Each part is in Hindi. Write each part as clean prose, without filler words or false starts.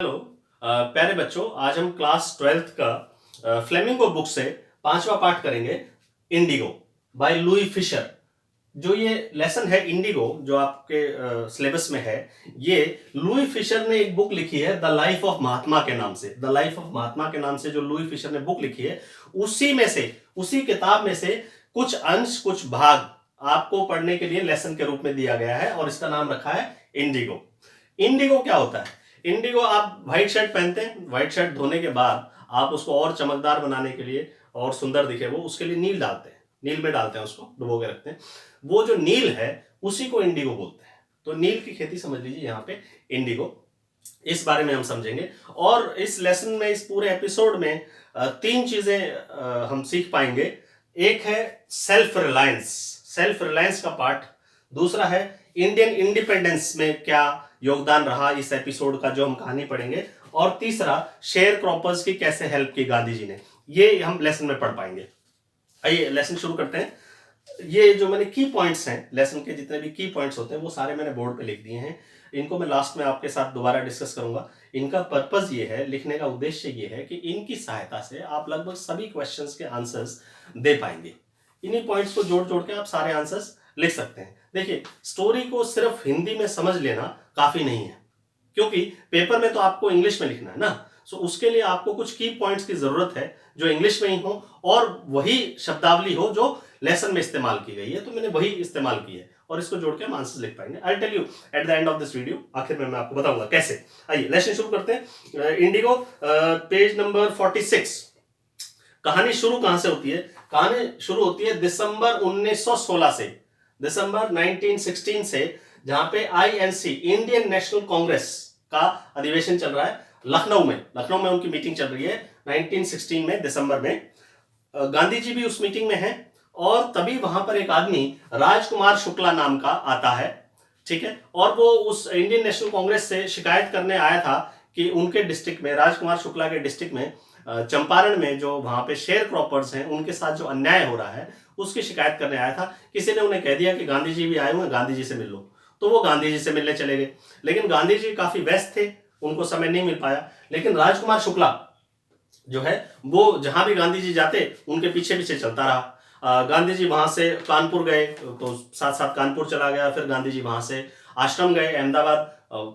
हेलो प्यारे बच्चों, आज हम क्लास 12th का फ्लेमिंगो बुक से 5वां पार्ट करेंगे, इंडिगो बाय लुई फिशर। जो ये लेसन है इंडिगो, जो आपके सिलेबस में है, ये लुई फिशर ने एक बुक लिखी है द लाइफ ऑफ महात्मा के नाम से। द लाइफ ऑफ महात्मा के नाम से जो लुई फिशर ने बुक लिखी है, उसी किताब में से कुछ अंश, कुछ भाग आपको पढ़ने के लिए लेसन के रूप में दिया गया है और इसका नाम रखा है इंडिगो। इंडिगो क्या होता है? इंडिगो, आप व्हाइट शर्ट पहनते हैं, व्हाइट शर्ट धोने के बाद आप उसको और चमकदार बनाने के लिए और सुंदर दिखे वो, उसके लिए नील डालते हैं, नील में डालते हैं, उसको डुबो के रखते हैं। वो जो नील है उसी को इंडिगो बोलते हैं। तो नील की खेती समझ लीजिए यहाँ पे इंडिगो, इस बारे में हम समझेंगे। और इस लेसन में, इस पूरे एपिसोड में तीन चीजें हम सीख पाएंगे। एक है सेल्फ रिलायंस, सेल्फ रिलायंस का पार्ट। दूसरा है इंडियन इंडिपेंडेंस में क्या योगदान रहा इस एपिसोड का, जो हम कहानी पढ़ेंगे। और तीसरा, शेयर क्रॉपर्स की कैसे हेल्प की गांधी जी ने, ये हम लेसन में पढ़ पाएंगे। आइए लेसन शुरू करते हैं। ये जो मैंने की पॉइंट्स हैं, लेसन के जितने भी की पॉइंट्स होते हैं वो सारे मैंने बोर्ड पे लिख दिए हैं। इनको मैं लास्ट में आपके साथ दोबारा डिस्कस करूंगा। इनका पर्पस ये है, लिखने का उद्देश्य ये है कि इनकी सहायता से आप लगभग सभी क्वेश्चंस के आंसर्स दे पाएंगे। इन्हीं पॉइंट्स को जोड़ जोड़ के आप सारे आंसर्स लिख सकते हैं। देखिए, स्टोरी को सिर्फ हिंदी में समझ लेना काफी नहीं है, क्योंकि पेपर में तो आपको इंग्लिश में लिखना है ना। सो उसके लिए आपको कुछ की पॉइंट्स की जरूरत है जो इंग्लिश में ही हो और वही शब्दावली हो जो लेसन में इस्तेमाल की गई है। तो मैंने वही इस्तेमाल की है और इसको जोड़ के हम आंसर्स लिख पाएंगे। I tell you at the end of this video, आखिर में मैं आपको बताऊंगा कैसे। आइए लेसन शुरू करते हैं। Indigo, page number 46। कहानी शुरू कहां से होती है? कहानी शुरू होती है दिसंबर 1916 से, दिसंबर 1916 से, जहां पे आईएनसी, इंडियन नेशनल कांग्रेस का अधिवेशन चल रहा है लखनऊ में। लखनऊ में उनकी मीटिंग चल रही है 1916 में, दिसंबर में। गांधी जी भी उस मीटिंग में हैं और तभी वहां पर एक आदमी राजकुमार शुक्ला नाम का आता है, ठीक है। और वो उस इंडियन नेशनल कांग्रेस से शिकायत करने आया था कि उनके डिस्ट्रिक्ट में, राजकुमार शुक्ला के डिस्ट्रिक्ट में, चंपारण में, जो वहां पे शेयर क्रॉपर्स हैं उनके साथ जो अन्याय हो रहा है उसकी शिकायत करने आया था। किसी ने उन्हें कह दिया कि गांधी जी भी आए हुए हैं, गांधी जी से मिल लो। तो वो गांधी जी से मिलने चले गए, लेकिन गांधी जी काफी व्यस्त थे, उनको समय नहीं मिल पाया। लेकिन राजकुमार शुक्ला जो है वो जहां भी गांधी जी जाते उनके पीछे पीछे चलता रहा। गांधी जी वहां से कानपुर गए तो साथ साथ कानपुर चला गया। फिर गांधी जी वहां से आश्रम गए अहमदाबाद,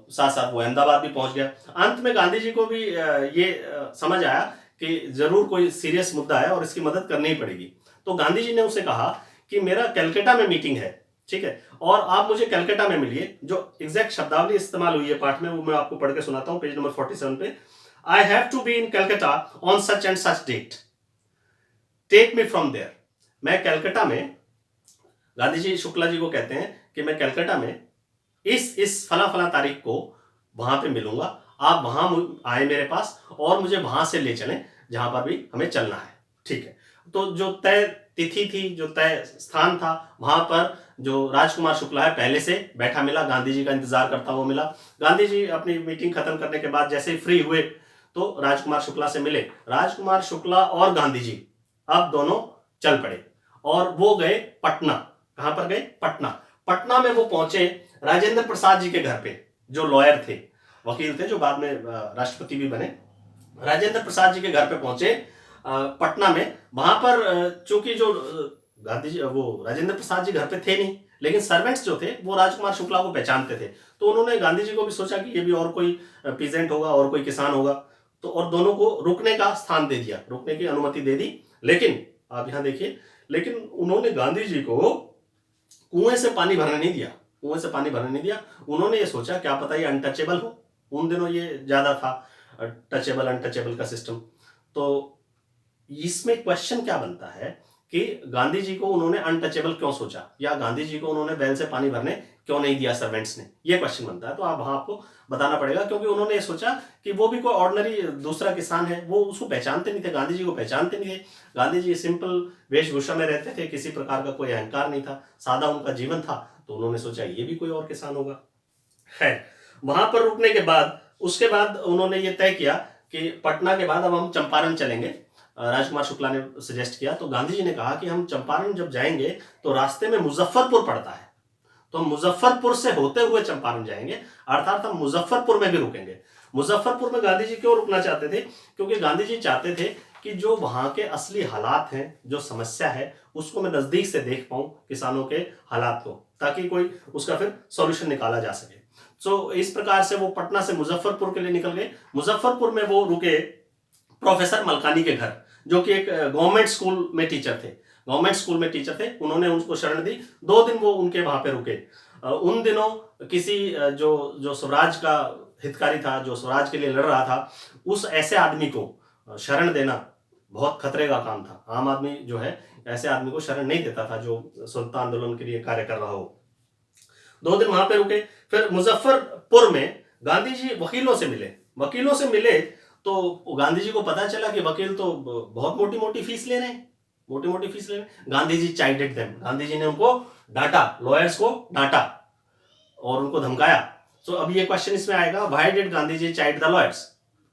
साथ साथ वो अहमदाबाद भी पहुंच गया। अंत में गांधी जी को भी ये समझ आया कि जरूर कोई सीरियस मुद्दा है और इसकी मदद करनी ही पड़ेगी। तो गांधी जी ने उसे कहा कि मेरा कलकत्ता में मीटिंग है, ठीक है, और आप मुझे कलकत्ता में मिलिए। जो एग्जैक्ट शब्दावली इस्तेमाल हुई है पाठ में वो मैं आपको पढ़ के सुनाता हूं, पेज नंबर 47 पे। I have to be in Calcutta on such and such date, take me from there. मैं कलकत्ता में, गांधी जी शुक्ला जी को कहते हैं कि मैं कलकत्ता में इस फला फला तारीख को वहां पे मिलूंगा, आप वहां आए मेरे पास और मुझे वहां से ले चलें जहां पर भी हमें चलना है, ठीक है। तो जो तय तिथि थी, जो तय स्थान था, वहां पर जो राजकुमार शुक्ला है पहले से बैठा मिला, गांधी जी का इंतजार करता हुआ मिला। गांधी जी अपनी मीटिंग खत्म करने के बाद जैसे ही फ्री हुए तो राजकुमार शुक्ला से मिले। राजकुमार शुक्ला और गांधी जी अब दोनों चल पड़े और वो गए पटना। कहां पर गए? पटना। पटना में वो पहुंचे राजेंद्र प्रसाद जी के घर पे, जो लॉयर थे, वकील थे, जो बाद में राष्ट्रपति भी बने। राजेंद्र प्रसाद जी के घर पे पहुंचे पटना में। वहां पर चूंकि जो गांधी जी, वो राजेंद्र प्रसाद जी घर पे थे नहीं, लेकिन सर्वेंट्स जो थे वो राजकुमार शुक्ला को पहचानते थे। तो उन्होंने, गांधी जी को भी सोचा कि ये भी और कोई पीजेंट होगा और कोई किसान होगा, तो और दोनों को रुकने का स्थान दे दिया, रुकने की अनुमति दे दी। लेकिन आप यहां देखिए, लेकिन उन्होंने गांधी जी को कुएं से पानी भरने नहीं दिया, कुएं से पानी भरने नहीं दिया। उन्होंने ये सोचा क्या पता ये अनटचेबल हो, उन दिनों ये ज्यादा था टचेबल अनटचेबल का सिस्टम। तो इसमें क्वेश्चन क्या बनता है कि गांधी जी को उन्होंने अनटचेबल क्यों सोचा, या गांधी जी को उन्होंने बैल से पानी भरने क्यों नहीं दिया सर्वेंट्स ने, ये क्वेश्चन बनता है। तो आप वहां आपको बताना पड़ेगा, क्योंकि उन्होंने ये सोचा कि वो भी कोई ऑर्डिनरी दूसरा किसान है, वो उसको पहचानते नहीं थे, गांधी जी को पहचानते नहीं थे। गांधी जी सिंपल वेशभूषा में रहते थे, किसी प्रकार का कोई अहंकार नहीं था, सादा उनका जीवन था। तो उन्होंने सोचा ये भी कोई और किसान होगा। है वहां पर रुकने के बाद, उसके बाद उन्होंने ये तय किया कि पटना के बाद अब हम चंपारण चलेंगे। राजकुमार शुक्ला ने सजेस्ट किया। तो गांधी जी ने कहा कि हम चंपारण जब जाएंगे तो रास्ते में मुजफ्फरपुर पड़ता है, तो हम मुजफ्फरपुर से होते हुए चंपारण जाएंगे, अर्थात हम मुजफ्फरपुर में भी रुकेंगे। मुजफ्फरपुर में गांधी जी क्यों रुकना चाहते थे? क्योंकि गांधी जी चाहते थे कि जो वहां के असली हालात हैं, जो समस्या है, उसको मैं नजदीक से देख पाऊं, किसानों के हालात को, ताकि कोई उसका फिर सॉल्यूशन निकाला जा सके। सो इस प्रकार से वो पटना से मुजफ्फरपुर के लिए निकल गए। मुजफ्फरपुर में वो रुके प्रोफेसर मलकानी के घर, जो कि एक गवर्नमेंट स्कूल में टीचर थे। उन्होंने उनको शरण दी। 2 दिन वो उनके वहां पे रुके। उन दिनों किसी जो जो स्वराज का हितकारी था, जो स्वराज के लिए लड़ रहा था, उस ऐसे आदमी को शरण देना बहुत खतरे का काम था। आम आदमी जो है ऐसे आदमी को शरण नहीं देता था जो स्वतंत्रता आंदोलन के लिए कार्य कर रहा हो। 2 दिन वहां पे रुके। फिर मुजफ्फरपुर में गांधी जी वकीलों से मिले तो गांधी जी को पता चला कि वकील तो बहुत मोटी मोटी फीस ले रहे हैं। गांधी जी चाइडेड देम, गांधी जी ने उनको डांटा, लॉयर्स को डांटा और उनको धमकाया। सो अब ये क्वेश्चन इसमें आएगा, why did Gandhi ji chide the lawyers?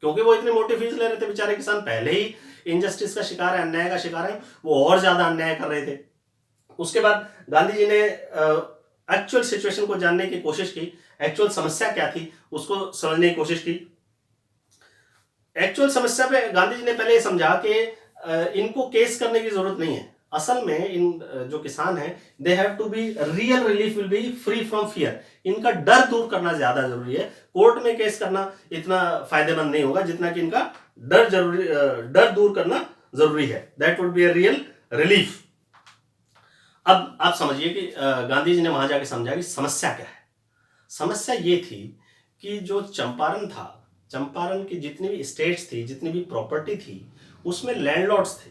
क्योंकि वो इतनी मोटी फीस ले रहे थे, बेचारे किसान पहले ही इनजस्टिस का शिकार है, अन्याय का शिकार है, वो और ज्यादा अन्याय कर रहे थे। उसके बाद गांधी जी ने एक्चुअल सिचुएशन को जानने की कोशिश की, एक्चुअल समस्या क्या थी उसको समझने की कोशिश की। एक्चुअल समस्या पे गांधी जी ने पहले ये समझा कि इनको केस करने की जरूरत नहीं है। असल में इन जो किसान हैं, they have to be real relief will be free from fear. इनका डर दूर करना ज्यादा जरूरी है। कोर्ट में केस करना इतना फायदेमंद नहीं होगा जितना कि इनका डर दूर करना जरूरी है। That would be a real relief. अब आप समझिए कि गांधी जी ने वहां जाके समझा कि समस्या क्या है। समस्या ये थी कि जो चंपारण था, चंपारण की जितनी भी स्टेट्स थी, जितनी भी प्रॉपर्टी थी, उसमें लैंडलॉर्ड्स थे।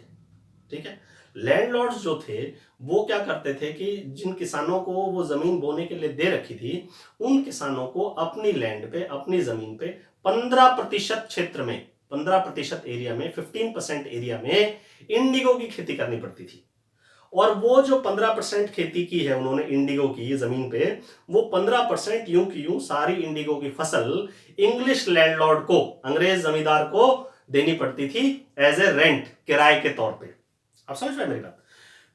ठीक है, लैंडलॉर्ड्स जो थे वो क्या करते थे कि जिन किसानों को वो जमीन बोने के लिए दे रखी थी, उन किसानों को अपनी लैंड पे, अपनी जमीन पे 15% क्षेत्र में, 15% एरिया में, 15% एरिया में इंडिगो की खेती करनी पड़ती थी। और वो जो 15% खेती की है उन्होंने इंडिगो की जमीन पे, वो 15% यूं की यूं सारी इंडिगो की फसल इंग्लिश लैंडलॉर्ड को, अंग्रेज जमींदार को देनी पड़ती थी एज ए रेंट, किराए के तौर पे। आप समझ रहे हैं मेरी बात?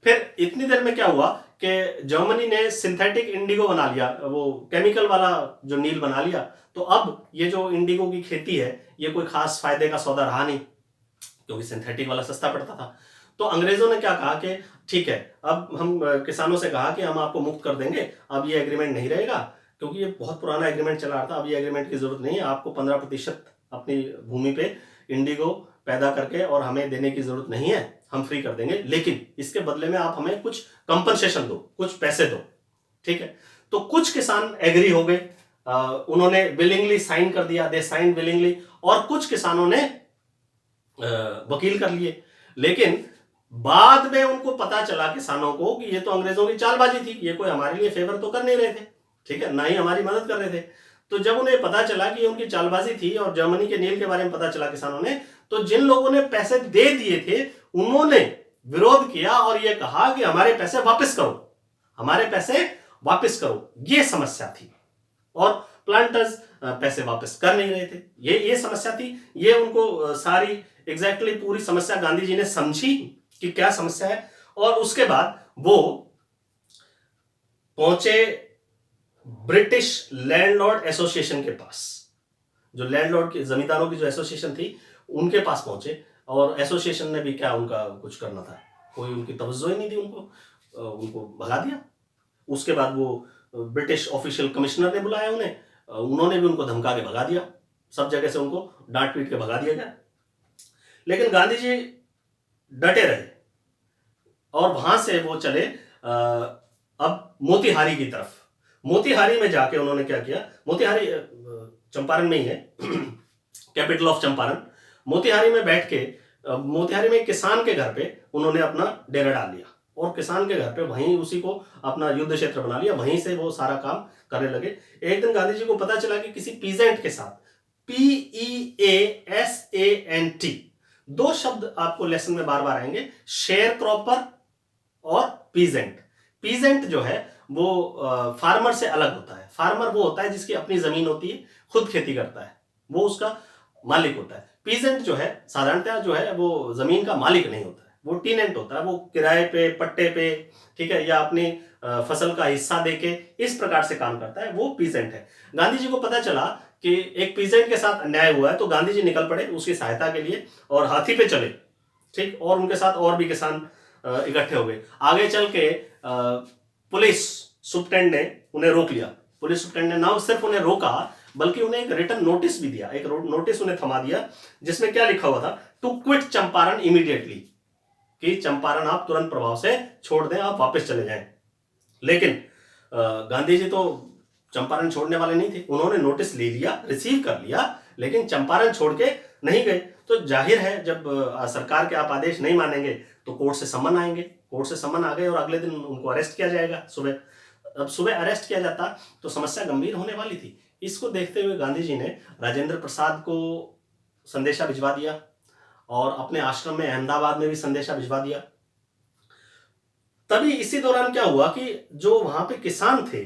फिर इतनी देर में क्या हुआ कि जर्मनी ने सिंथेटिक इंडिगो बना लिया, वो केमिकल वाला जो नील बना लिया। तो अब ये जो इंडिगो की खेती है, ये कोई खास फायदे का सौदा रहा नहीं, क्योंकि सिंथेटिक वाला सस्ता पड़ता था। तो अंग्रेजों ने क्या कहा कि ठीक है, अब हम किसानों से कहा कि हम आपको मुक्त कर देंगे, अब ये एग्रीमेंट नहीं रहेगा, क्योंकि ये बहुत पुराना एग्रीमेंट चला रहा था, अब ये एग्रीमेंट की जरूरत नहीं है, आपको 15% अपनी भूमि पे इंडिगो पैदा करके और हमें देने की जरूरत नहीं है, हम फ्री कर देंगे, लेकिन इसके बदले में आप हमें कुछ कंपनसेशन दो, कुछ पैसे दो। ठीक है, तो कुछ किसान एग्री हो गए, उन्होंने विलिंगली साइन कर दिया, दे साइन विलिंगली, और कुछ किसानों ने वकील कर लिए। लेकिन बाद में उनको पता चला किसानों को कि ये तो अंग्रेजों की चालबाजी थी, ये कोई हमारे लिए फेवर तो कर नहीं रहे थे, ठीक है, ना ही हमारी मदद कर रहे थे। तो जब उन्हें पता चला कि उनकी चालबाजी थी और जर्मनी के नील के बारे में पता चला किसानों ने, तो जिन लोगों ने पैसे दे दिए थे उन्होंने विरोध किया और यह कहा कि हमारे पैसे वापस करो, हमारे पैसे वापस करो। ये समस्या थी और प्लांटर्स पैसे वापस कर नहीं रहे थे। ये समस्या थी। ये उनको सारी एग्जैक्टली पूरी समस्या गांधी जी ने समझी कि क्या समस्या है, और उसके बाद वो पहुंचे ब्रिटिश लैंडलॉर्ड एसोसिएशन के पास। जो लैंडलॉर्ड की, जमींदारों की जो एसोसिएशन थी, उनके पास पहुंचे, और एसोसिएशन ने भी क्या उनका कुछ करना था, कोई उनकी तवज्जो ही नहीं दी, उनको भगा दिया। उसके बाद वो ब्रिटिश ऑफिशियल कमिश्नर ने बुलाया उन्हें, उन्होंने भी उनको धमका के भगा दिया, सब जगह से उनको डांट पीट के भगा दिया गया। लेकिन गांधी जी डटे रहे और वहां से वो चले अब मोतिहारी की तरफ। मोतिहारी में जाके उन्होंने क्या किया, मोतिहारी चंपारण में ही है, कैपिटल ऑफ चंपारण। मोतिहारी में बैठ के, मोतिहारी में एक किसान के घर पे उन्होंने अपना डेरा डाल लिया, और किसान के घर पे वहीं उसी को अपना युद्ध क्षेत्र बना लिया, वहीं से वो सारा काम करने लगे। एक दिन गांधी जी को पता चला कि किसी पीजेंट के साथ, PEASANT, 2 शब्द आपको लेसन में बार बार आएंगे, शेयर क्रॉपर और पीजेंट। पीजेंट जो है वो फार्मर से अलग होता है। फार्मर वो होता है जिसकी अपनी जमीन होती है, खुद खेती करता है, वो उसका मालिक होता है। पीजेंट जो है साधारणतः जो है वो जमीन का मालिक नहीं होता है, वो टीनेंट होता है, वो किराए पे, पट्टे पे, ठीक है, या अपनी फसल का हिस्सा देके इस प्रकार से काम करता है, वो पीजेंट है। गांधी जी को पता चला कि एक पीजेंट के साथ अन्याय हुआ है, तो गांधी जी निकल पड़े उसकी सहायता के लिए और हाथी पे चले, ठीक, और उनके साथ और भी किसान इकट्ठे हो गए। आगे चल के पुलिस सुप्रिटेंडेंट ने उन्हें रोक लिया। पुलिस सुप्रिटेंडेंट ने ना सिर्फ उन्हें रोका बल्कि उन्हें एक रिटन नोटिस भी दिया, एक नोटिस उन्हें थमा दिया जिसमें क्या लिखा हुआ था, टू क्विट चंपारण इमीडिएटली, कि चंपारण आप तुरंत प्रभाव से छोड़ दें, आप वापस चले जाएं। लेकिन गांधी जी तो चंपारण छोड़ने वाले नहीं थे, उन्होंने नोटिस ले लिया, रिसीव कर लिया, लेकिन चंपारण छोड़ के नहीं गए। तो जाहिर है जब सरकार के आप आदेश नहीं मानेंगे तो कोर्ट से समन आएंगे, कोर्ट से समन आ गए और अगले दिन उनको अरेस्ट किया जाएगा सुबह। अब सुबह अरेस्ट किया जाता तो समस्या गंभीर होने वाली थी। इसको देखते हुए गांधी जी ने राजेंद्र प्रसाद को संदेशा भिजवा दिया और अपने आश्रम में अहमदाबाद में भी संदेशा भिजवा दिया। तभी इसी दौरान क्या हुआ कि जो वहां पे किसान थे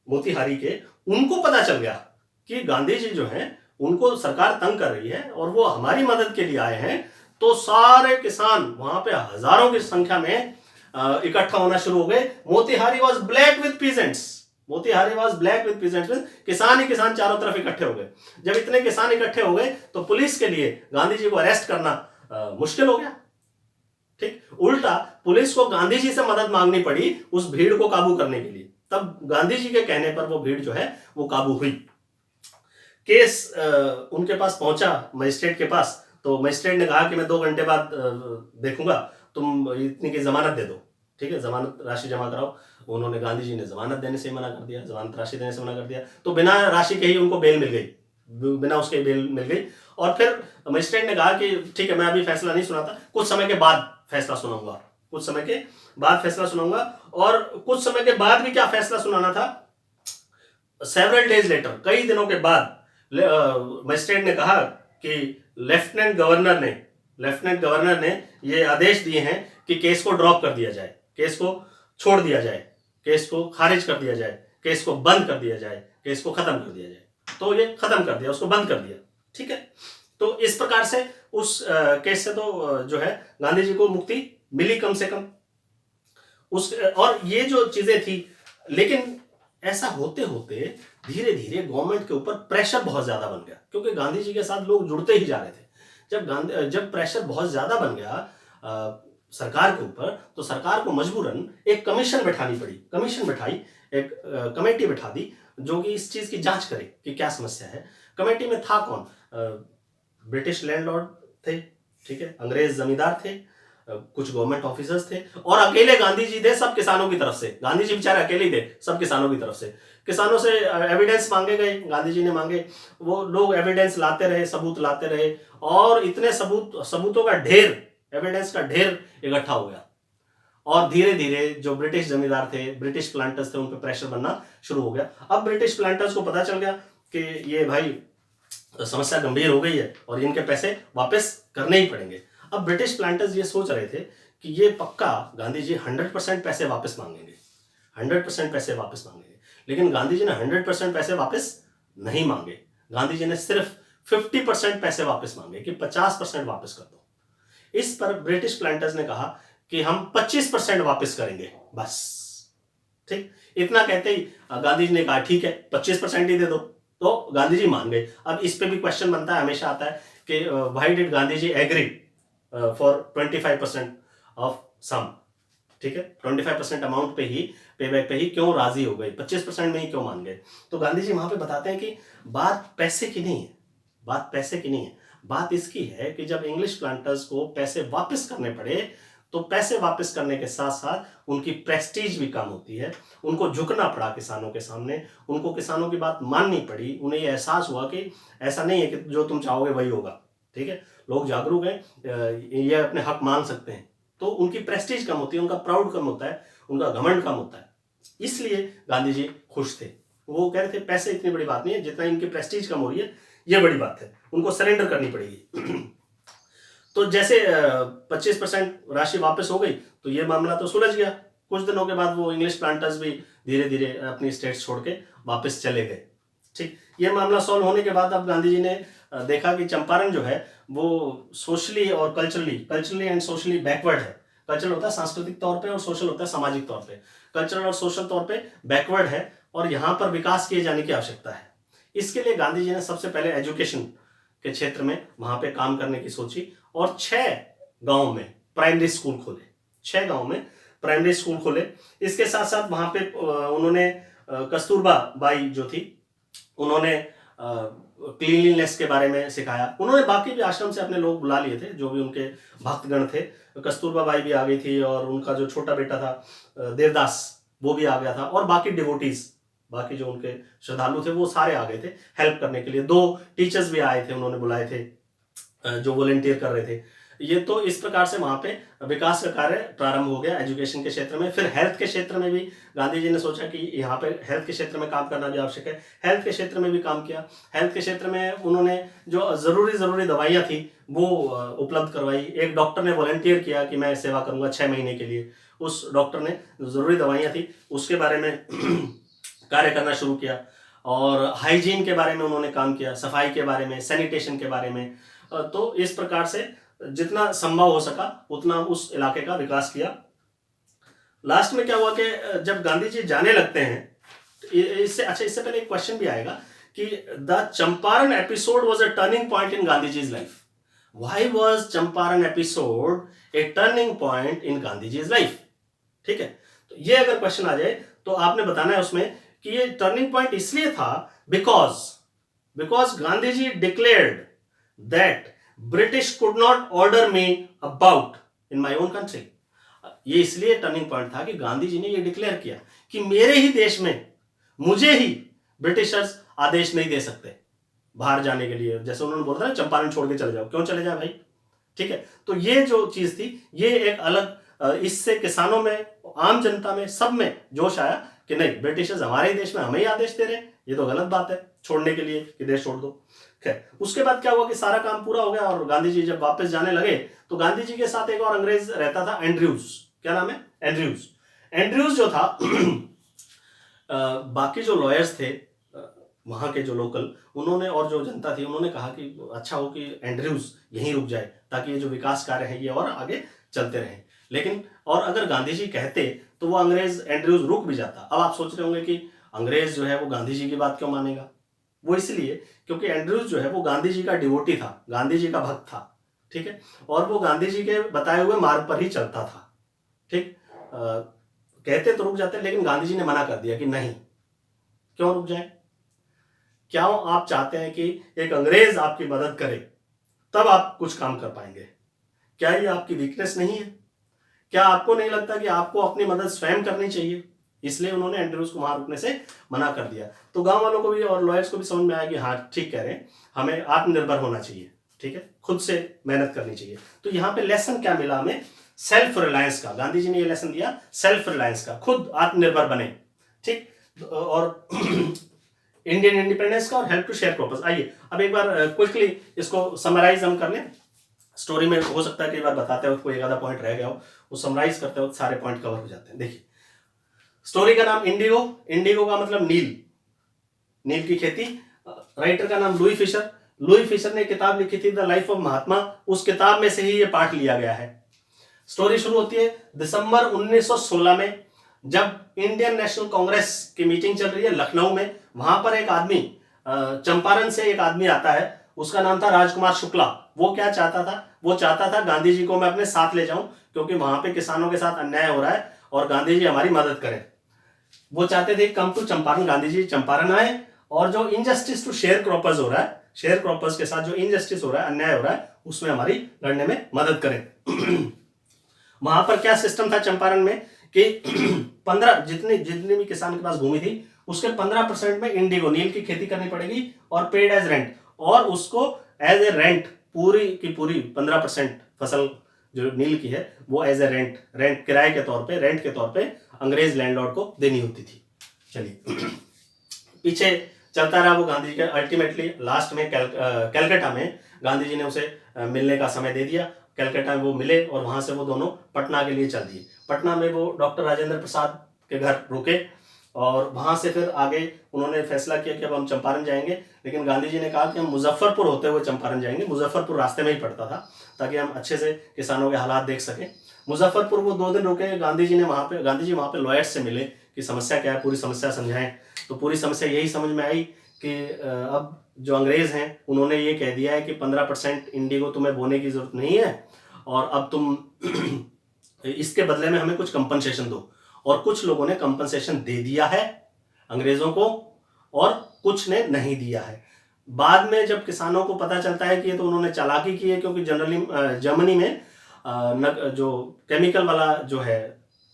मोतिहारी के, उनको पता चल गया कि गांधी जी जो हैं उनको सरकार तंग कर रही है और वो हमारी मदद के लिए आए हैं। तो सारे किसान वहां पे हजारों की संख्या में इकट्ठा होना शुरू हो गए। Motihari was black with peasants, Motihari was black with peasants, किसान ही किसान चारों तरफ इकट्ठे हो गए। जब इतने किसान इकट्ठे हो गए तो पुलिस के लिए गांधी जी को अरेस्ट करना मुश्किल हो गया, ठीक। उल्टा पुलिस को गांधी जी से मदद मांगनी पड़ी उस भीड़ को काबू करने के लिए। तब गांधी जी के कहने पर वो भीड़ जो है वो काबू हुई। केस उनके पास पहुंचा, मजिस्ट्रेट के पास, तो मजिस्ट्रेट ने कहा कि मैं 2 घंटे बाद देखूंगा, तुम इतनी की जमानत दे दो, ठीक है, जमानत राशि जमा कराओ। उन्होंने, गांधी जी ने जमानत देने से मना कर दिया, जमानत राशि देने से मना कर दिया। तो बिना राशि के ही उनको बेल मिल गई, बिना उसके बेल मिल गई। और फिर मजिस्ट्रेट ने कहा कि ठीक है, मैं अभी फैसला नहीं सुनाता, कुछ समय के बाद फैसला सुनाऊंगा, कुछ समय के बाद फैसला सुनाऊंगा। और कुछ समय के बाद भी क्या फैसला सुनाना था, सेवरल डेज लेटर, कई दिनों के बाद मजिस्ट्रेट ने कहा कि लेफ्टिनेंट गवर्नर ने ये आदेश दिए हैं कि केस को ड्रॉप कर दिया जाए, केस को छोड़ दिया जाए, केस को खारिज कर दिया जाए, केस को बंद कर दिया जाए, केस को खत्म कर दिया जाए। तो ये खत्म कर दिया, उसको बंद कर दिया, ठीक है। तो इस प्रकार से उस केस से तो जो है गांधी जी को मुक्ति मिली कम से कम उस, और ये जो चीजें थी। लेकिन ऐसा होते होते धीरे धीरे गवर्नमेंट के ऊपर प्रेशर बहुत ज्यादा बन गया, क्योंकि गांधी जी के साथ लोग जुड़ते ही जा रहे थे। जब प्रेशर बहुत ज्यादा बन गया सरकार के ऊपर, तो सरकार को मजबूरन एक कमीशन बैठानी पड़ी, कमीशन बैठाई, एक कमेटी बैठा दी जो कि इस चीज की जांच करे कि क्या समस्या है। कमेटी में था कौन, ब्रिटिश लैंडलॉर्ड थे, ठीक है, अंग्रेज जमींदार थे, कुछ गवर्नमेंट ऑफिसर्स थे, और अकेले गांधी जी थे सब किसानों की तरफ से। गांधी जी बेचारे अकेले थे सब किसानों की तरफ से। किसानों से एविडेंस मांगे गए, गांधी जी ने मांगे, वो लोग एविडेंस लाते रहे, सबूत लाते रहे, और इतने सबूतों का ढेर, एविडेंस का ढेर इकट्ठा हो गया। और धीरे धीरे जो ब्रिटिश जमींदार थे, ब्रिटिश प्लांटर्स थे, उन पर प्रेशर बनना शुरू हो गया। अब ब्रिटिश प्लांटर्स को पता चल गया कि ये भाई समस्या गंभीर हो गई है और इनके पैसे वापस करने ही पड़ेंगे। अब ब्रिटिश प्लांटर्स ये सोच रहे थे कि ये पक्का गांधी जी 100% पैसे वापस मांगेंगे, 100% पैसे वापस मांगेंगे। लेकिन गांधी जी ने 100% पैसे वापस नहीं मांगे, गांधी जी ने सिर्फ 50% पैसे वापस मांगे कि 50% वापस कर दो। इस पर ब्रिटिश प्लांटर्स ने कहा कि हम 25% वापस करेंगे बस, ठीक। इतना कहते ही गांधी जी ने कहा ठीक है 25% ही दे दो, तो गांधी जी मान गए। अब इस पे भी क्वेश्चन बनता है, हमेशा आता है कि why did Gandhi ji agree for 25% of sum, ठीक है, 25% अमाउंट पे ही, पेबैक पे ही क्यों राजी हो गए, 25% में ही क्यों मान गए। तो गांधी जी वहां पे बताते हैं कि बात पैसे की नहीं है, बात पैसे की नहीं है, बात इसकी है कि जब इंग्लिश प्लांटर्स को पैसे वापस करने पड़े, तो पैसे वापस करने के साथ साथ उनकी प्रेस्टीज भी कम होती है, उनको झुकना पड़ा किसानों के सामने, उनको किसानों की बात माननी पड़ी। उन्हें यह एहसास हुआ कि ऐसा नहीं है कि जो तुम चाहोगे वही होगा, ठीक है, लोग जागरूक हैं, ये अपने हक मांग सकते हैं। तो उनकी प्रेस्टीज कम होती है, उनका प्राउड कम होता है, उनका घमंड कम होता है। इसलिए गांधी जी खुश थे, वो कह रहे थे पैसे इतनी बड़ी बात नहीं है, जितना इनकी प्रेस्टीज कम हो रही है ये बड़ी बात है, उनको सरेंडर करनी पड़ेगी। तो जैसे 25% राशि वापस हो गई तो ये मामला तो सुलझ गया। कुछ दिनों के बाद वो इंग्लिश प्लांटर्स भी धीरे धीरे अपनी स्टेट्स छोड़ के वापस चले गए, ठीक। ये मामला सॉल्व होने के बाद अब गांधी जी ने देखा कि चंपारण जो है वो सोशली और कल्चरली एंड सोशली बैकवर्ड है। कल्चरल होता है सांस्कृतिक तौर पे और सोशल होता है सामाजिक तौर पे। कल्चरल और सोशल तौर पे बैकवर्ड है और यहाँ पर विकास किए जाने की आवश्यकता है। इसके लिए गांधी जी ने सबसे पहले एजुकेशन के क्षेत्र में वहां पे काम करने की सोची और 6 गांवों में प्राइमरी स्कूल खोले। 6 गांवों में प्राइमरी स्कूल खोले। इसके साथ साथ वहां पे उन्होंने कस्तूरबा बाई जो थी उन्होंने क्लीनलीनेस के बारे में सिखाया। उन्होंने बाकी भी आश्रम से अपने लोग बुला लिए थे जो भी उनके भक्तगण थे। कस्तूरबा बाई भी आ गई थी और उनका जो छोटा बेटा था देवदास वो भी आ गया था और बाकी डिवोटीज, बाकी जो उनके श्रद्धालु थे वो सारे आ गए थे हेल्प करने के लिए। 2 टीचर्स भी आए थे, उन्होंने बुलाए थे जो वॉलेंटियर कर रहे थे। ये तो इस प्रकार से वहां पे विकास का कार्य प्रारंभ हो गया एजुकेशन के क्षेत्र में। फिर हेल्थ के क्षेत्र में भी गांधी जी ने सोचा कि यहाँ पे हेल्थ के क्षेत्र में काम करना भी आवश्यक है। हेल्थ के क्षेत्र में भी काम किया। हेल्थ के क्षेत्र में उन्होंने जो जरूरी दवाइयाँ थी वो उपलब्ध करवाई। एक डॉक्टर ने वॉलंटियर किया कि मैं सेवा करूंगा 6 महीने के लिए। उस डॉक्टर ने जरूरी दवाइयाँ थी उसके बारे में कार्य करना शुरू किया और हाइजीन के बारे में उन्होंने काम किया, सफाई के बारे में, सैनिटेशन के बारे में। तो इस प्रकार से जितना संभव हो सका उतना उस इलाके का विकास किया। लास्ट में क्या हुआ कि जब गांधी जी जाने लगते हैं इससे पहले एक क्वेश्चन भी आएगा कि the Champaran episode was a turning point in Gandhi जीज life. Why was Champaran episode a turning point in Gandhi जीज लाइफ? ठीक है, तो ये अगर क्वेश्चन आ जाए तो आपने बताना है उसमें कि ये टर्निंग पॉइंट इसलिए था because Gandhi ji declared that British could not order me about in my own country. ये इसलिए टर्निंग पॉइंट था कि गांधी जी ने ये डिक्लेयर किया कि मेरे ही देश में मुझे ही ब्रिटिशर्स आदेश नहीं दे सकते बाहर जाने के लिए। जैसे उन्होंने बोला था ना चंपारण छोड़ के चले जाओ, क्यों चले जाए भाई? ठीक है, तो ये जो चीज थी ये एक अलग इससे किसानों में, आम जनता में, सब में जोश आया कि नहीं, ब्रिटिशर्स हमारे ही देश में हमें ही आदेश दे रहे हैं, ये तो गलत बात है छोड़ने के लिए कि देश छोड़ दो। उसके बाद क्या हुआ कि सारा काम पूरा हो गया और गांधी जी जब वापस जाने लगे तो गांधी जी के साथ एक और अंग्रेज रहता था, एंड्रयूज। क्या नाम है? एंड्रयूज। एंड्रयूज जो था बाकी जो लॉयर्स थे वहां के जो लोकल, उन्होंने और जो जनता थी उन्होंने कहा कि अच्छा हो कि एंड्रयूज यहीं रुक जाए ताकि ये जो विकास कार्य है ये और आगे चलते रहें। लेकिन और अगर गांधी जी कहते तो वो अंग्रेज एंड्रयूज रुक भी जाता। अब आप सोच रहे होंगे कि अंग्रेज जो है वो गांधी जी की बात क्यों मानेगा? वो इसलिए क्योंकि एंड्रयूज जो है वो गांधी जी का डिवोटी था, गांधी जी का भक्त था। ठीक है, और वो गांधी जी के बताए हुए मार्ग पर ही चलता था। ठीक, कहते तो रुक जाते लेकिन गांधी जी ने मना कर दिया कि नहीं, क्यों रुक जाए? क्या आप चाहते हैं कि एक अंग्रेज आपकी मदद करे तब आप कुछ काम कर पाएंगे? क्या ये आपकी वीकनेस नहीं है? क्या आपको नहीं लगता कि आपको अपनी मदद स्वयं करनी चाहिए? इसलिए उन्होंने एंड्रयूज को वहां रुकने से मना कर दिया। तो गांव वालों को भी और लॉयर्स को भी समझ में आया कि हाँ ठीक कह रहे हैं, हमें आत्मनिर्भर होना चाहिए। ठीक है, खुद से मेहनत करनी चाहिए। तो यहाँ पे लेसन क्या मिला हमें? सेल्फ रिलायंस का। गांधी जी ने ये लेसन दिया सेल्फ रिलायंस का, खुद आत्मनिर्भर बने। ठीक, और इंडियन इंडिपेंडेंस का और हेल्प टू शेयर पर्पस। आइए अब एक बार क्विकली इसको समराइज हम कर लें। स्टोरी में हो सकता है कई बार बताते वक्त कोई एक आधा पॉइंट रह गया हो, वो समराइज करते वक्त सारे पॉइंट कवर हो जाते हैं। देखिए, स्टोरी का नाम इंडिगो। इंडिगो का मतलब नील, नील की खेती। राइटर का नाम लुई फिशर। लुई फिशर ने किताब लिखी थी द लाइफ ऑफ महात्मा, उस किताब में से ही ये पार्ट लिया गया है। स्टोरी शुरू होती है दिसंबर 1916 में, जब इंडियन नेशनल कांग्रेस की मीटिंग चल रही है लखनऊ में। वहां पर एक आदमी, चंपारण से एक आदमी आता है, उसका नाम था राजकुमार शुक्ला। वो क्या चाहता था? वो चाहता था गांधी जी को मैं अपने साथ ले जाऊं क्योंकि वहां पे किसानों के साथ अन्याय हो रहा है और गांधी जी हमारी मदद करें। वो चाहते थे कम टू चंपारण, गांधी जी चंपारण आए और जो इनजस्टिस टू शेयर क्रॉपर्स हो रहा है, शेयर क्रॉपर्स के साथ जो इनजस्टिस हो रहा है, अन्याय हो रहा है, उसमें हमारी लड़ने में मदद करें। वहां पर क्या सिस्टम था चंपारण में कि 15 जितनी भी किसान के पास भूमि थी उसके 15% में इंडिगो, नील की खेती करनी पड़ेगी और पेड एज रेंट, और उसको एज ए रेंट पूरी की पूरी 15% फसल जो नील की है वो एज ए रेंट किराए के तौर पे, रेंट के तौर पे अंग्रेज लैंडलॉर्ड को देनी होती थी। चलिए पीछे चलता रहा वो गांधी जी का। अल्टीमेटली लास्ट में कलकत्ता में गांधी जी ने उसे मिलने का समय दे दिया। कलकत्ता में वो मिले और वहां से वो दोनों पटना के लिए चल दिए। पटना में वो डॉक्टर राजेंद्र प्रसाद के घर रुके और वहां से फिर आगे उन्होंने फैसला किया कि अब हम चंपारण जाएंगे। लेकिन गांधी जी ने कहा कि हम मुजफ्फरपुर होते हुए चंपारण जाएंगे। मुजफ्फरपुर रास्ते में ही पड़ता था ताकि हम अच्छे से किसानों के हालात देख सकें। मुजफ्फरपुर वो 2 दिन रुके। गांधी जी वहां पे लॉयर्स से मिले कि समस्या क्या है, पूरी समस्या समझाएं। तो पूरी समस्या यही समझ में आई कि अब जो अंग्रेज हैं उन्होंने ये कह दिया है कि 15% इंडिगो तुम्हें बोने की जरूरत नहीं है, और अब तुम इसके बदले में हमें कुछ कंपनसेशन दो। और कुछ लोगों ने कंपनसेशन दे दिया है अंग्रेजों को, और कुछ ने नहीं दिया है। बाद में जब किसानों को पता चलता है कि ये तो उन्होंने चालाकी की है, क्योंकि जनरली जर्मनी में जो केमिकल वाला जो है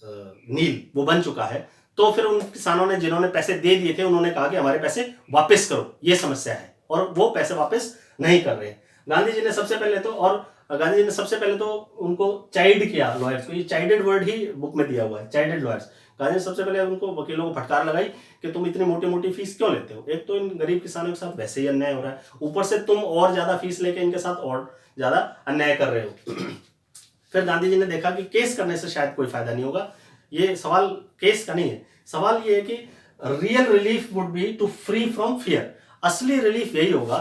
नील वो बन चुका है, तो फिर उन किसानों ने जिन्होंने पैसे दे दिए थे उन्होंने कहा कि हमारे पैसे वापस करो, ये समस्या है, और वो पैसे वापस नहीं कर रहे। गांधी जी ने सबसे पहले तो उनको चाइल्ड किया लॉयर्स को, ये चाइल्डेड वर्ड ही बुक में दिया हुआ है, चाइल्डेड लॉयर्स। गांधी ने सबसे पहले उनको वकीलों को फटकार लगाई कि तुम इतनी मोटी मोटी फीस क्यों लेते हो, एक तो इन गरीब किसानों के साथ वैसे ही अन्याय हो रहा है, ऊपर से तुम और ज्यादा फीस लेके इनके साथ और ज्यादा अन्याय कर रहे हो। फिर गांधी जी ने देखा कि केस करने से शायद कोई फायदा नहीं होगा, ये सवाल केस का नहीं है, सवाल ये है कि real relief would be to free from fear. असली रिलीफ यही होगा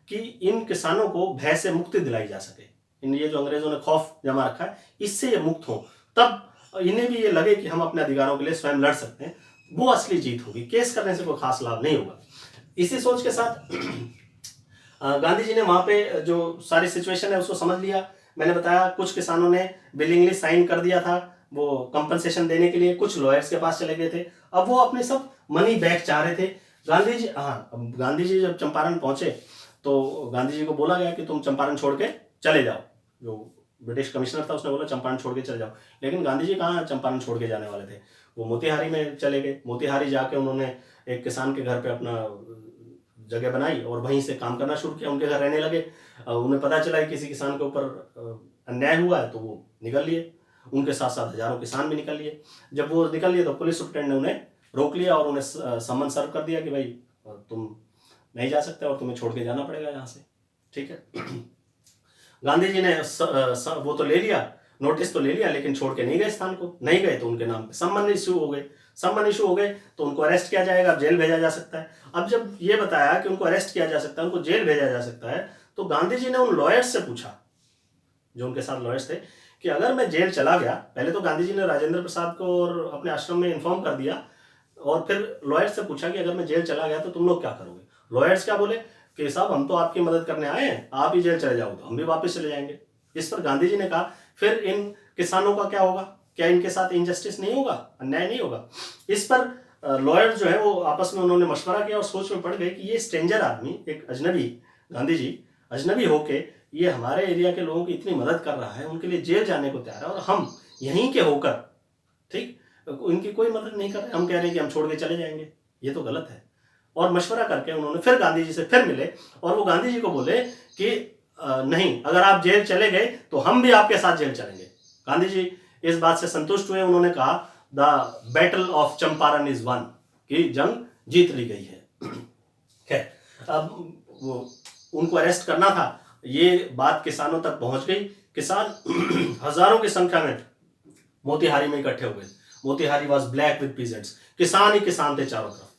कि इन किसानों को भय से मुक्ति दिलाई जा सके, इन ये जो अंग्रेजों ने खौफ जमा रखा है इससे ये मुक्त हो, तब इन्हें भी ये लगे कि हम अपने अधिकारों के लिए स्वयं लड़ सकते हैं, वो असली जीत होगी। केस करने से कोई खास लाभ नहीं होगा। इसी सोच के साथ गांधी जी ने वहां पे जो सारी सिचुएशन है उसको समझ लिया। मैंने बताया कुछ किसानों ने विलिंगली साइन कर दिया था वो कंपनसेशन देने के लिए, कुछ लॉयर्स के पास चले गए थे, अब वो अपने सब मनी बैक चाह रहे थे। गांधी जी जब चंपारण पहुंचे तो गांधी जी को बोला गया कि तुम चंपारण छोड़ के चले जाओ, जो ब्रिटिश कमिश्नर था उसने बोला चंपारण छोड़ के चले जाओ, लेकिन गांधी जी कहाँ चंपारण छोड़ के जाने वाले थे, वो मोतिहारी में चले गए। मोतिहारी जाके उन्होंने एक किसान के घर पे अपना जगह बनाई और वहीं से काम करना शुरू किया, उनके घर रहने लगे। उन्हें पता चला कि किसी किसान के ऊपर अन्याय हुआ है तो वो निकल लिए, उनके साथ साथ हजारों किसान भी निकल लिए। जब वो निकल लिए तो पुलिस सुप्रिटेंडेंट ने उन्हें रोक लिया और उन्हें समन सर्व कर दिया कि भाई तुम नहीं जा सकते और तुम्हें छोड़ के जाना पड़ेगा यहाँ से, ठीक है। गांधी जी ने वो तो ले लिया, नोटिस तो ले लिया, लेकिन छोड़ के नहीं गए स्थान को, नहीं गए तो उनके नाम पे सम्मन इशू हो गए। सम्मन इशू हो गए तो उनको अरेस्ट किया जाएगा, अब जेल भेजा जा सकता है। अब जब ये बताया कि उनको अरेस्ट किया जा सकता है, उनको जेल भेजा जा सकता है, तो गांधी जी ने उन लॉयर्स से पूछा, जो उनके साथ लॉयर्स थे, कि अगर मैं जेल चला गया, पहले तो गांधी जी ने राजेंद्र प्रसाद को और अपने आश्रम में इन्फॉर्म कर दिया, और फिर लॉयर्स से पूछा कि अगर मैं जेल चला गया तो तुम लोग क्या करोगे। लॉयर्स क्या बोले कि साहब हम तो आपकी मदद करने आए हैं, आप ही जेल चले जाओ तो हम भी वापस चले जाएंगे। इस पर गांधी जी ने कहा फिर इन किसानों का क्या होगा, क्या इनके साथ इनजस्टिस नहीं होगा, अन्याय नहीं होगा। इस पर लॉयर्स जो है वो आपस में उन्होंने मशवरा किया और सोच में पड़ गए कि ये स्ट्रेंजर आदमी, एक अजनबी, गांधी जी अजनबी होके ये हमारे एरिया के लोगों की इतनी मदद कर रहा है, उनके लिए जेल जाने को तैयार है, और हम यहीं के होकर, ठीक, इनकी कोई मदद नहीं कर रहे, हम कह रहे हैं कि हम छोड़ के चले जाएंगे, ये तो गलत है। और मशवरा करके उन्होंने फिर गांधी जी से फिर मिले और वो गांधी जी को बोले कि नहीं, अगर आप जेल चले गए तो हम भी आपके साथ जेल चलेंगे। गांधी जी इस बात से संतुष्ट हुए, उन्होंने कहा the battle of Champaran is one, कि जंग जीत ली गई है। अब वो उनको अरेस्ट करना था, ये बात किसानों तक पहुंच गई। किसान हजारों की संख्या में मोतिहारी में इकट्ठे हो गए। Motihari was black with peasants, किसान ही किसान थे चारों तरफ।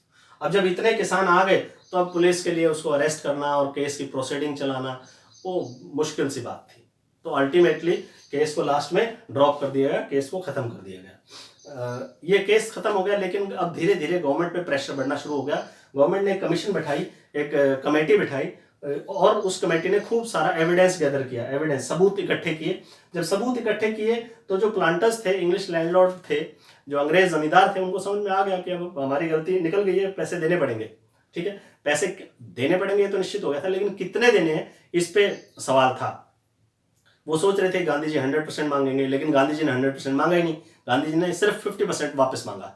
अब जब इतने किसान आ गए तो अब पुलिस के लिए उसको अरेस्ट करना और केस की प्रोसीडिंग चलाना वो मुश्किल सी बात थी। तो अल्टीमेटली केस को लास्ट में ड्रॉप कर दिया गया, केस को खत्म कर दिया गया। ये केस खत्म हो गया, लेकिन अब धीरे धीरे गवर्नमेंट पे प्रेशर बढ़ना शुरू हो गया। गवर्नमेंट ने एक कमीशन बैठाई, एक कमेटी बैठाई, और उस कमेटी ने खूब सारा एविडेंस गैदर किया, एविडेंस सबूत इकट्ठे किए। जब सबूत इकट्ठे किए तो जो प्लांटर्स थे, इंग्लिश लैंडलॉर्ड थे, जो अंग्रेज जमींदार थे, उनको समझ में आ गया कि अब हमारी गलती निकल गई है, पैसे देने पड़ेंगे। ठीक है, पैसे देने पड़ेंगे तो निश्चित हो गया था, लेकिन कितने देने हैं इस पे सवाल था। वो सोच रहे थे गांधी जी 100% मांगेंगे, लेकिन गांधी जी ने 100% मांगा ही नहीं। गांधी जी ने सिर्फ 50% वापस मांगा,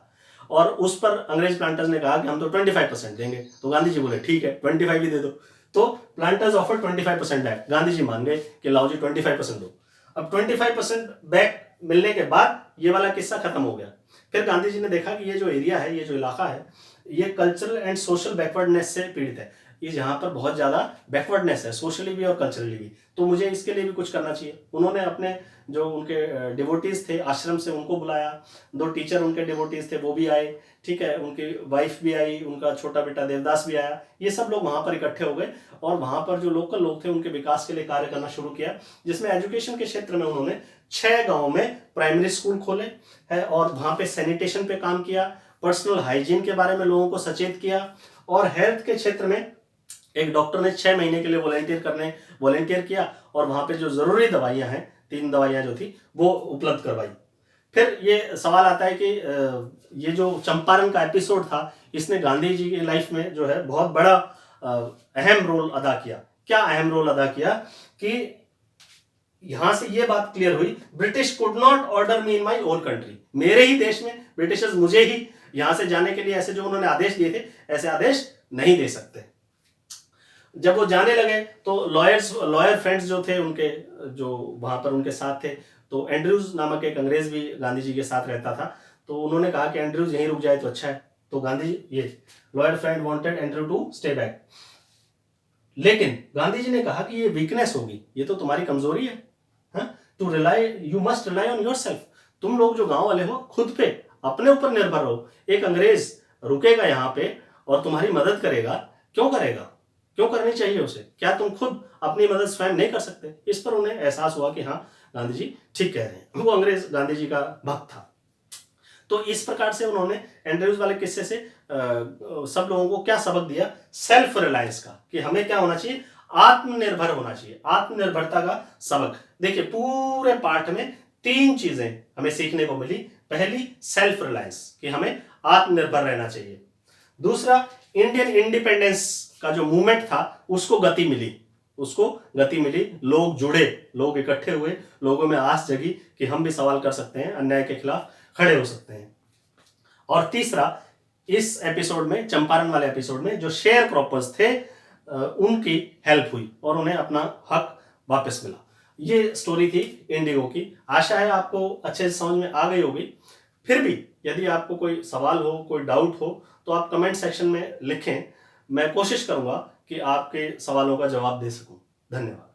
और उस पर अंग्रेज प्लांटर्स ने कहा कि हम तो 25% देंगे। तो गांधी जी बोले ठीक है 25 ही दे दो। तो planters offer 25% back, Gandhi ji मान गए कि लाओ जी 25% दो। अब 25% बैक मिलने के बाद ये वाला किस्सा खत्म हो गया। फिर गांधी जी ने देखा कि ये जो एरिया है, ये जो इलाका है, ये कल्चरल एंड सोशल बैकवर्डनेस से पीड़ित है। ये यहाँ पर बहुत ज्यादा बैकवर्डनेस है, सोशली भी और कल्चरली भी, तो मुझे इसके लिए भी कुछ करना चाहिए। उन्होंने अपने जो उनके डिवोटीज थे आश्रम से उनको बुलाया, 2 टीचर उनके डिवोटीज थे वो भी आए, ठीक है, उनकी वाइफ भी आई, उनका छोटा बेटा देवदास भी आया। ये सब लोग वहां पर इकट्ठे हो गए और वहां पर जो लोकल लोग थे उनके विकास के लिए कार्य करना शुरू किया, जिसमें एजुकेशन के क्षेत्र में उन्होंने 6 गाँव में प्राइमरी स्कूल खोले है और वहां पे सैनिटेशन पे काम किया, पर्सनल हाइजीन के बारे में लोगों को सचेत किया, और हेल्थ के क्षेत्र में एक डॉक्टर ने 6 महीने के लिए वॉलेंटियर किया और वहां पे जो जरूरी दवाइयां हैं, 3 दवाइयां जो थी वो उपलब्ध करवाई। फिर ये सवाल आता है कि ये जो चंपारण का एपिसोड था, इसने गांधी जी की लाइफ में जो है बहुत बड़ा अहम रोल अदा किया। क्या अहम रोल अदा किया कि यहां से ये बात क्लियर हुई, British could not order me in my own country. मेरे ही देश में ब्रिटिशर्स मुझे ही यहां से जाने के लिए ऐसे जो उन्होंने आदेश दिए थे, ऐसे आदेश नहीं दे सकते। जब वो जाने लगे तो लॉयर फ्रेंड्स जो थे उनके, जो वहां पर उनके साथ थे, तो एंड्रयूज नामक एक अंग्रेज भी गांधी जी के साथ रहता था। तो उन्होंने कहा कि एंड्रयूज यहीं रुक जाए तो अच्छा है। तो गांधी ये lawyer friend wanted Andrew to stay back, लेकिन गांधी जी ने कहा कि ये वीकनेस होगी, ये तो तुम्हारी कमजोरी है। To rely, you must rely on yourself. तुम लोग जो गांव वाले हो, खुद पे, अपने ऊपर निर्भर रहो। एक अंग्रेज रुकेगा यहाँ पे और तुम्हारी मदद करेगा, क्यों करेगा, क्यों करनी चाहिए उसे? क्या तुम खुद अपनी मदद स्वयं नहीं कर सकते? इस पर उन्हें एहसास हुआ कि हाँ, गांधी जी ठीक कह रहे हैं। वो अंग्रेज गांधी जी का भक्त था। तो इस प्रकार से उन्होंने एंड्रयूज वाले किस्से से सब लोगों को क्या सबक दिया? सेल्फ रिलायंस का, कि हमें क्या होना चाहिए? आत्मनिर्भर होना चाहिए, आत्मनिर्भरता का सबक। देखिए, पूरे पाठ में 3 चीजें हमें सीखने को मिली। पहली, सेल्फ रिलायंस, कि हमें आत्मनिर्भर रहना चाहिए। दूसरा, इंडियन इंडिपेंडेंस का जो मूवमेंट था उसको गति मिली, लोग जुड़े, लोग इकट्ठे हुए, लोगों में आस जगी कि हम भी सवाल कर सकते हैं, अन्याय के खिलाफ खड़े हो सकते हैं। और तीसरा, इस एपिसोड में, चंपारण वाले एपिसोड में, जो शेयर क्रॉपर्स थे उनकी हेल्प हुई और उन्हें अपना हक वापस मिला। ये स्टोरी थी इंडिगो की। आशा है आपको अच्छे से समझ में आ गई होगी। फिर भी यदि आपको कोई सवाल हो, कोई डाउट हो, तो आप कमेंट सेक्शन में लिखें। मैं कोशिश करूंगा कि आपके सवालों का जवाब दे सकूं। धन्यवाद।